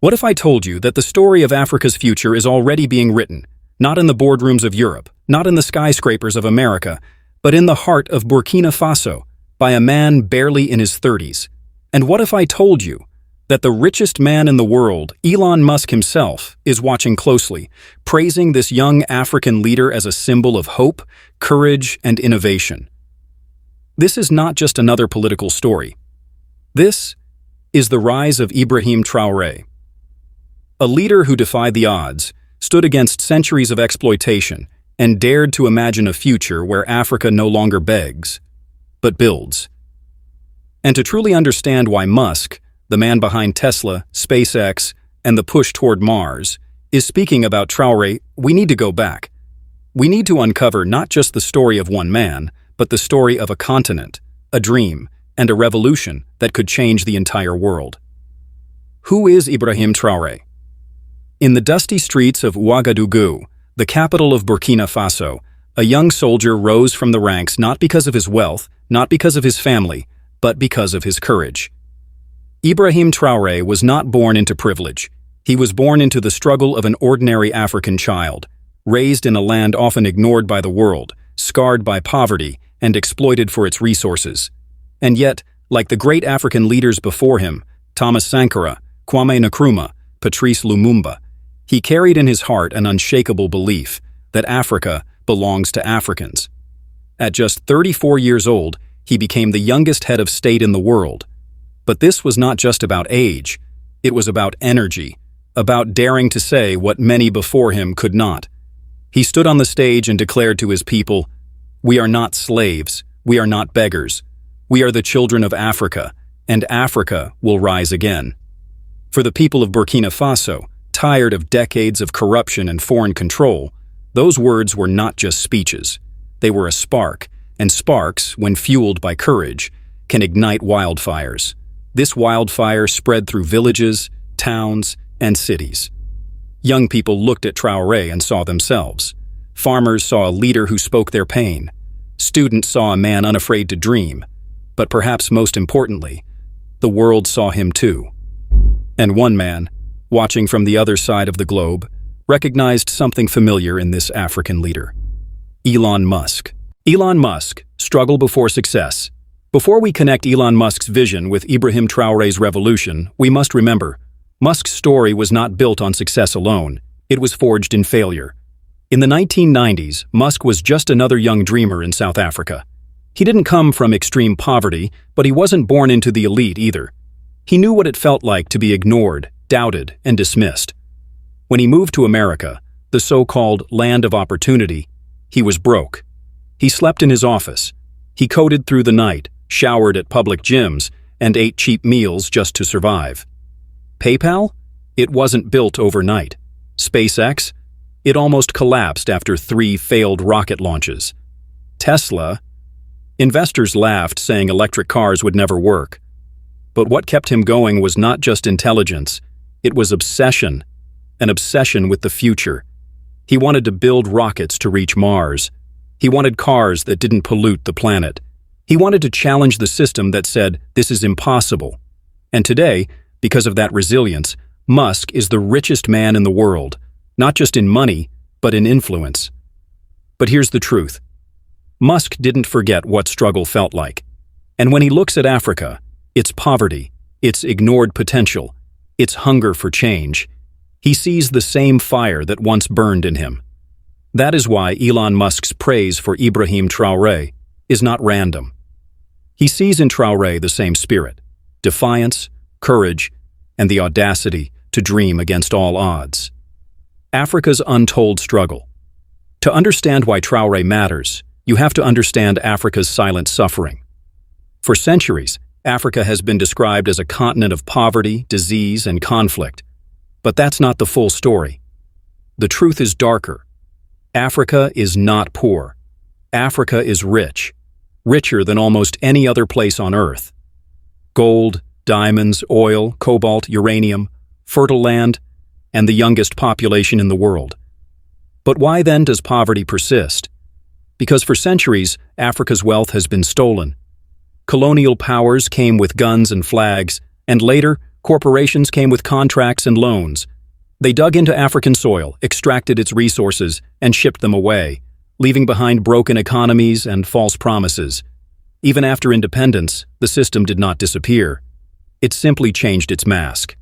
What if I told you that the story of Africa's future is already being written, not in the boardrooms of Europe, not in the skyscrapers of America, but in the heart of Burkina Faso, by a man barely in his 30s? And what if I told you that the richest man in the world, Elon Musk himself, is watching closely, praising this young African leader as a symbol of hope, courage, and innovation? This is not just another political story. This is the rise of Ibrahim Traore, a leader who defied the odds, stood against centuries of exploitation, and dared to imagine a future where Africa no longer begs, but builds. And to truly understand why Musk, the man behind Tesla, SpaceX, and the push toward Mars, is speaking about Traoré, we need to go back. We need to uncover not just the story of one man, but the story of a continent, a dream, and a revolution that could change the entire world. Who is Ibrahim Traore? In the dusty streets of Ouagadougou, the capital of Burkina Faso, a young soldier rose from the ranks not because of his wealth, not because of his family, but because of his courage. Ibrahim Traore was not born into privilege. He was born into the struggle of an ordinary African child, raised in a land often ignored by the world, scarred by poverty, and exploited for its resources. And yet, like the great African leaders before him, Thomas Sankara, Kwame Nkrumah, Patrice Lumumba, he carried in his heart an unshakable belief that Africa belongs to Africans. At just 34 years old, he became the youngest head of state in the world. But this was not just about age. It was about energy, about daring to say what many before him could not. He stood on the stage and declared to his people, "We are not slaves. We are not beggars. We are the children of Africa, and Africa will rise again." For the people of Burkina Faso, tired of decades of corruption and foreign control, those words were not just speeches. They were a spark, and sparks, when fueled by courage, can ignite wildfires. This wildfire spread through villages, towns, and cities. Young people looked at Traoré and saw themselves. Farmers saw a leader who spoke their pain. Students saw a man unafraid to dream. But perhaps most importantly, the world saw him too. And one man, watching from the other side of the globe, recognized something familiar in this African leader. Elon Musk. Elon Musk, struggle before success. Before we connect Elon Musk's vision with Ibrahim Traoré's revolution, we must remember, Musk's story was not built on success alone. It was forged in failure. In the 1990s, Musk was just another young dreamer in South Africa. He didn't come from extreme poverty, but he wasn't born into the elite either. He knew what it felt like to be ignored, doubted, and dismissed. When he moved to America, the so-called land of opportunity, he was broke. He slept in his office. He coded through the night, showered at public gyms, and ate cheap meals just to survive. PayPal? It wasn't built overnight. SpaceX? It almost collapsed after 3 failed rocket launches. Tesla? Investors laughed, saying electric cars would never work. But what kept him going was not just intelligence. It was obsession, an obsession with the future. He wanted to build rockets to reach Mars. He wanted cars that didn't pollute the planet. He wanted to challenge the system that said, "This is impossible." And today, because of that resilience, Musk is the richest man in the world, not just in money, but in influence. But here's the truth. Musk didn't forget what struggle felt like. And when he looks at Africa, its poverty, its ignored potential, its hunger for change, he sees the same fire that once burned in him. That is why Elon Musk's praise for Ibrahim Traoré is not random. He sees in Traoré the same spirit, defiance, courage, and the audacity to dream against all odds. Africa's untold struggle. To understand why Traoré matters, you have to understand Africa's silent suffering. For centuries, Africa has been described as a continent of poverty, disease, and conflict. But that's not the full story. The truth is darker. Africa is not poor. Africa is rich, richer than almost any other place on Earth. Gold, diamonds, oil, cobalt, uranium, fertile land, and the youngest population in the world. But why then does poverty persist? Because for centuries, Africa's wealth has been stolen. Colonial powers came with guns and flags, and later, Corporations came with contracts and loans. They dug into African soil, extracted its resources, and shipped them away, leaving behind broken economies and false promises. Even after independence, the system did not disappear. It simply changed its mask.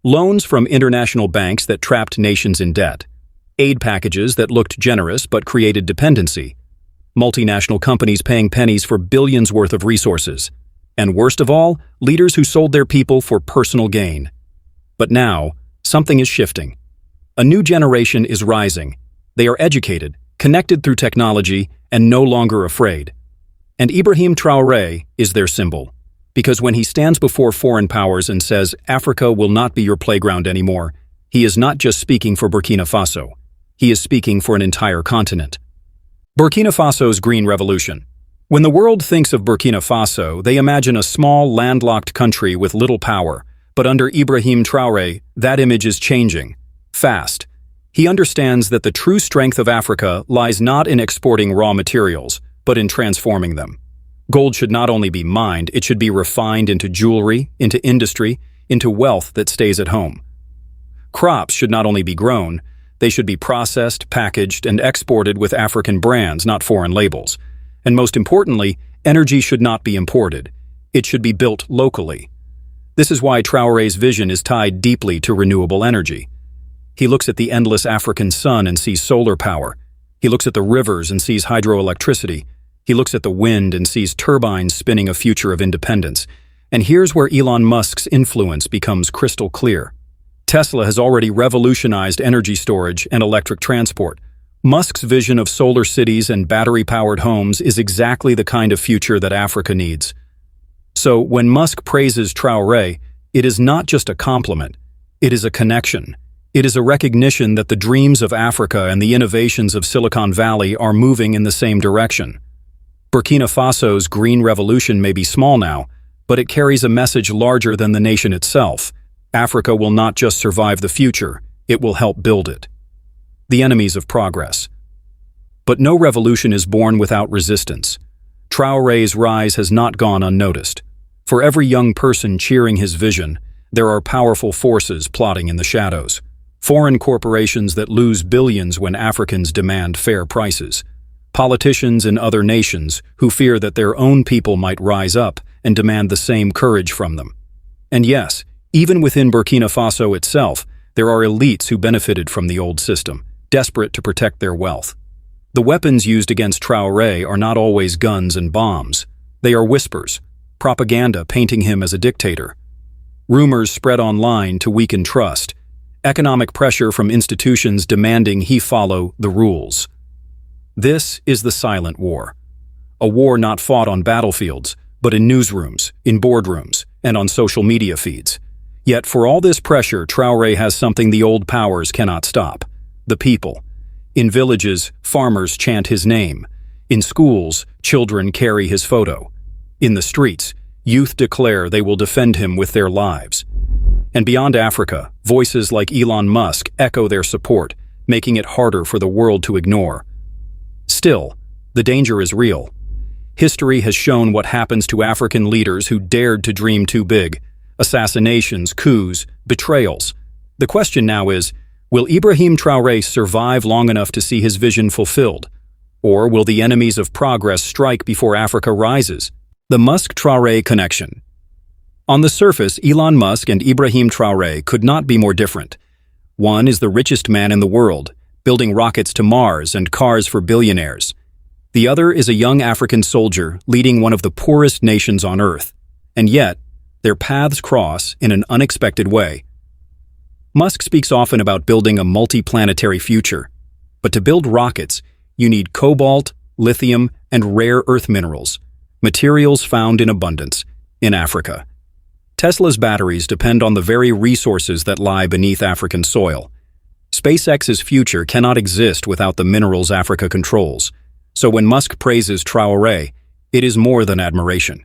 Loans from international banks that trapped nations in debt. Aid packages that looked generous but created dependency. Multinational companies paying pennies for billions worth of resources. And worst of all, leaders who sold their people for personal gain. But now, something is shifting. A new generation is rising. They are educated, connected through technology, and no longer afraid. And Ibrahim Traore is their symbol. Because when he stands before foreign powers and says, Africa will not be your playground anymore, he is not just speaking for Burkina Faso. He is speaking for an entire continent. Burkina Faso's Green Revolution. When the world thinks of Burkina Faso, they imagine a small, landlocked country with little power. But under Ibrahim Traore, that image is changing. Fast. He understands that the true strength of Africa lies not in exporting raw materials, but in transforming them. Gold should not only be mined, it should be refined into jewelry, into industry, into wealth that stays at home. Crops should not only be grown, they should be processed, packaged, and exported with African brands, not foreign labels. And most importantly, energy should not be imported. It should be built locally. This is why Traore's vision is tied deeply to renewable energy. He looks at the endless African sun and sees solar power. He looks at the rivers and sees hydroelectricity. He looks at the wind and sees turbines spinning a future of independence. And here's where Elon Musk's influence becomes crystal clear. Tesla has already revolutionized energy storage and electric transport. Musk's vision of solar cities and battery-powered homes is exactly the kind of future that Africa needs. So when Musk praises Traore, it is not just a compliment. It is a connection. It is a recognition that the dreams of Africa and the innovations of Silicon Valley are moving in the same direction. Burkina Faso's green revolution may be small now, but it carries a message larger than the nation itself. Africa will not just survive the future, it will help build it. The enemies of progress. But no revolution is born without resistance. Traore's rise has not gone unnoticed. For every young person cheering his vision, there are powerful forces plotting in the shadows. Foreign corporations that lose billions when Africans demand fair prices. Politicians in other nations who fear that their own people might rise up and demand the same courage from them. And yes, even within Burkina Faso itself, there are elites who benefited from the old system, desperate to protect their wealth. The weapons used against Traoré are not always guns and bombs. They are whispers, propaganda painting him as a dictator. Rumors spread online to weaken trust, economic pressure from institutions demanding he follow the rules. This is the silent war. A war not fought on battlefields, but in newsrooms, in boardrooms, and on social media feeds. Yet for all this pressure, Traoré has something the old powers cannot stop: the people. In villages, farmers chant his name. In schools, children carry his photo. In the streets, youth declare they will defend him with their lives. And beyond Africa, voices like Elon Musk echo their support, making it harder for the world to ignore. Still, the danger is real. History has shown what happens to African leaders who dared to dream too big: assassinations, coups, betrayals. The question now is, will Ibrahim Traoré survive long enough to see his vision fulfilled? Or will the enemies of progress strike before Africa rises? The Musk-Traoré connection. On the surface, Elon Musk and Ibrahim Traoré could not be more different. One is the richest man in the world, building rockets to Mars and cars for billionaires. The other is a young African soldier leading one of the poorest nations on Earth. And yet, their paths cross in an unexpected way. Musk speaks often about building a multi-planetary future. But to build rockets, you need cobalt, lithium, and rare earth minerals, materials found in abundance in Africa. Tesla's batteries depend on the very resources that lie beneath African soil. SpaceX's future cannot exist without the minerals Africa controls. So when Musk praises Traoré, it is more than admiration.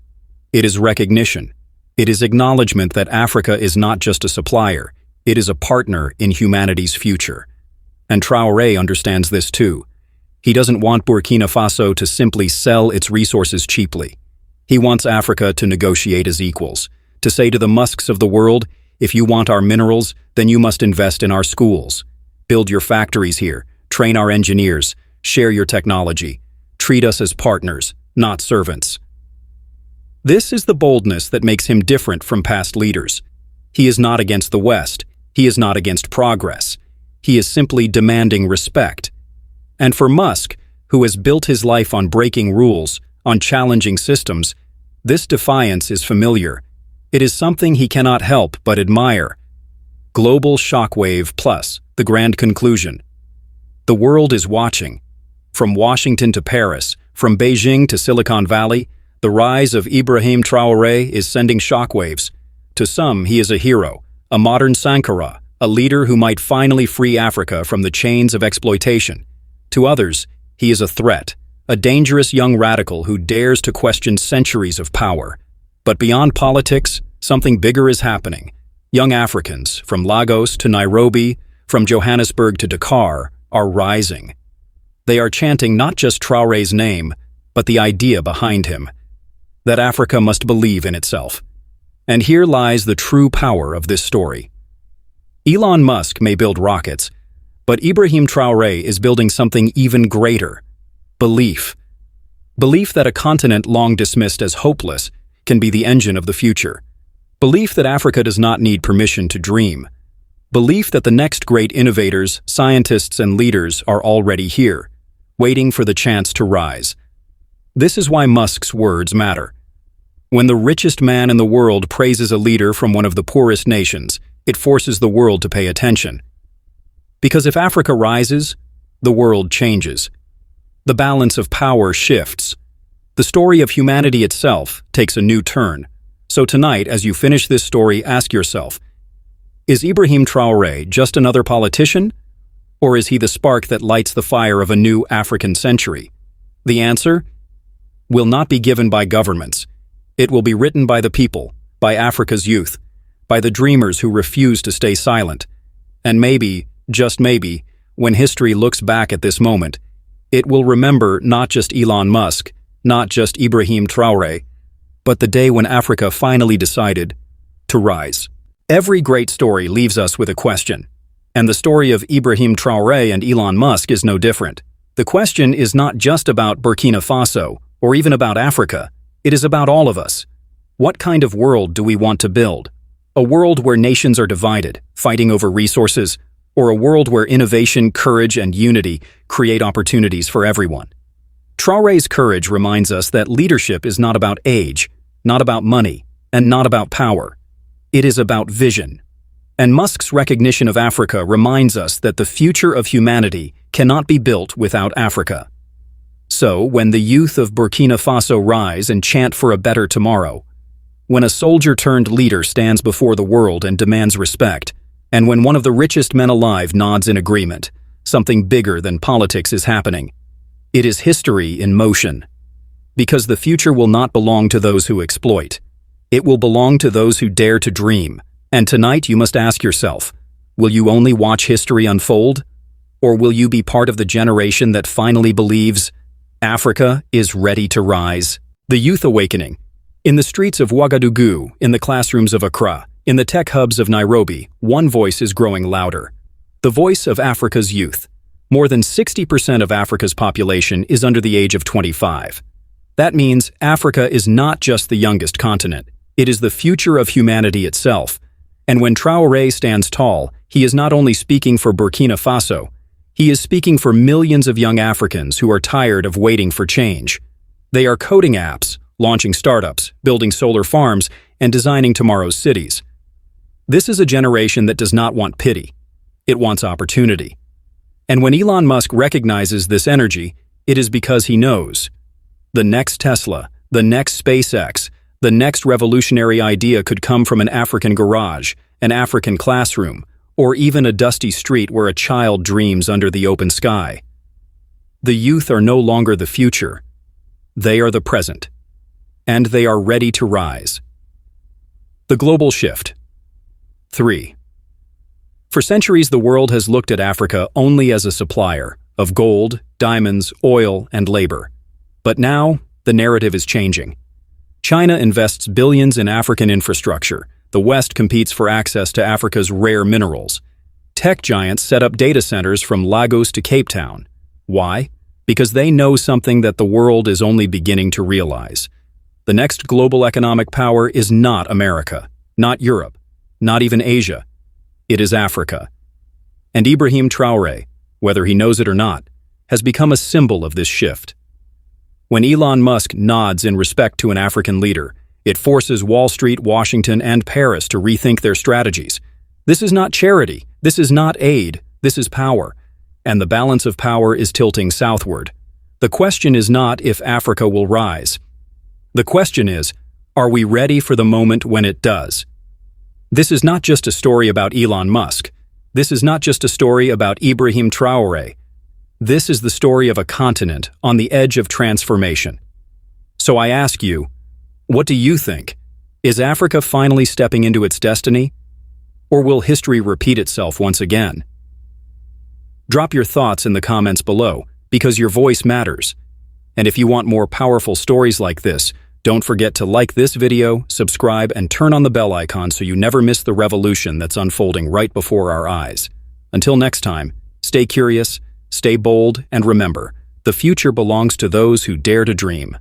It is recognition. It is acknowledgement that Africa is not just a supplier, it is a partner in humanity's future. And Traoré understands this too. He doesn't want Burkina Faso to simply sell its resources cheaply. He wants Africa to negotiate as equals, to say to the Musks of the world, if you want our minerals, then you must invest in our schools. Build your factories here, train our engineers, share your technology. Treat us as partners, not servants. This is the boldness that makes him different from past leaders. He is not against the West. He is not against progress. He is simply demanding respect. And for Musk, who has built his life on breaking rules, on challenging systems, this defiance is familiar. It is something he cannot help but admire. Global shockwave plus the grand conclusion. The world is watching. From Washington to Paris, from Beijing to Silicon Valley, the rise of Ibrahim Traore is sending shockwaves. To some, he is a hero, a modern Sankara, a leader who might finally free Africa from the chains of exploitation. To others, he is a threat, a dangerous young radical who dares to question centuries of power. But beyond politics, something bigger is happening. Young Africans, from Lagos to Nairobi, from Johannesburg to Dakar, are rising. They are chanting not just Traore's name, but the idea behind him, that Africa must believe in itself. And here lies the true power of this story. Elon Musk may build rockets, but Ibrahim Traore is building something even greater: belief. Belief that a continent long dismissed as hopeless can be the engine of the future. Belief that Africa does not need permission to dream. Belief that the next great innovators, scientists, and leaders are already here, waiting for the chance to rise. This is why Musk's words matter. When the richest man in the world praises a leader from one of the poorest nations, it forces the world to pay attention. Because if Africa rises, the world changes. The balance of power shifts. The story of humanity itself takes a new turn. So tonight, as you finish this story, ask yourself, is Ibrahim Traore just another politician? Or is he the spark that lights the fire of a new African century? The answer will not be given by governments. It will be written by the people, by Africa's youth, by the dreamers who refuse to stay silent. And maybe, just maybe, when history looks back at this moment, it will remember not just Elon Musk, not just Ibrahim Traore, but the day when Africa finally decided to rise. Every great story leaves us with a question, and the story of Ibrahim Traore and Elon Musk is no different. The question is not just about Burkina Faso, or even about Africa. It is about all of us. What kind of world do we want to build? A world where nations are divided, fighting over resources, or a world where innovation, courage, and unity create opportunities for everyone? Traore's courage reminds us that leadership is not about age, not about money, and not about power. It is about vision. And Musk's recognition of Africa reminds us that the future of humanity cannot be built without Africa. So, when the youth of Burkina Faso rise and chant for a better tomorrow, when a soldier-turned-leader stands before the world and demands respect, and when one of the richest men alive nods in agreement, something bigger than politics is happening. It is history in motion. Because the future will not belong to those who exploit. It will belong to those who dare to dream. And tonight you must ask yourself, will you only watch history unfold? Or will you be part of the generation that finally believes Africa is ready to rise? The Youth Awakening. In the streets of Ouagadougou, in the classrooms of Accra, in the tech hubs of Nairobi, one voice is growing louder. The voice of Africa's youth. More than 60% of Africa's population is under the age of 25. That means Africa is not just the youngest continent. It is the future of humanity itself. And when Traoré stands tall, he is not only speaking for Burkina Faso, he is speaking for millions of young Africans who are tired of waiting for change. They are coding apps, launching startups, building solar farms, and designing tomorrow's cities. This is a generation that does not want pity. It wants opportunity. And when Elon Musk recognizes this energy, it is because he knows the next Tesla, the next SpaceX, the next revolutionary idea could come from an African garage, an African classroom, or even a dusty street where a child dreams under the open sky. The youth are no longer the future. They are the present. And they are ready to rise. The global shift. 3. For centuries, the world has looked at Africa only as a supplier of gold, diamonds, oil, and labor. But now, the narrative is changing. China invests billions in African infrastructure. The West competes for access to Africa's rare minerals. Tech giants set up data centers from Lagos to Cape Town. Why? Because they know something that the world is only beginning to realize. The next global economic power is not America, not Europe, not even Asia. It is Africa. And Ibrahim Traore, whether he knows it or not, has become a symbol of this shift. When Elon Musk nods in respect to an African leader, it forces Wall Street, Washington, and Paris to rethink their strategies. This is not charity. This is not aid. This is power. And the balance of power is tilting southward. The question is not if Africa will rise. The question is, are we ready for the moment when it does? This is not just a story about Elon Musk. This is not just a story about Ibrahim Traore. This is the story of a continent on the edge of transformation. So I ask you, what do you think? Is Africa finally stepping into its destiny? Or will history repeat itself once again? Drop your thoughts in the comments below, because your voice matters. And if you want more powerful stories like this, don't forget to like this video, subscribe, and turn on the bell icon so you never miss the revolution that's unfolding right before our eyes. Until next time, stay curious, stay bold, and remember, the future belongs to those who dare to dream.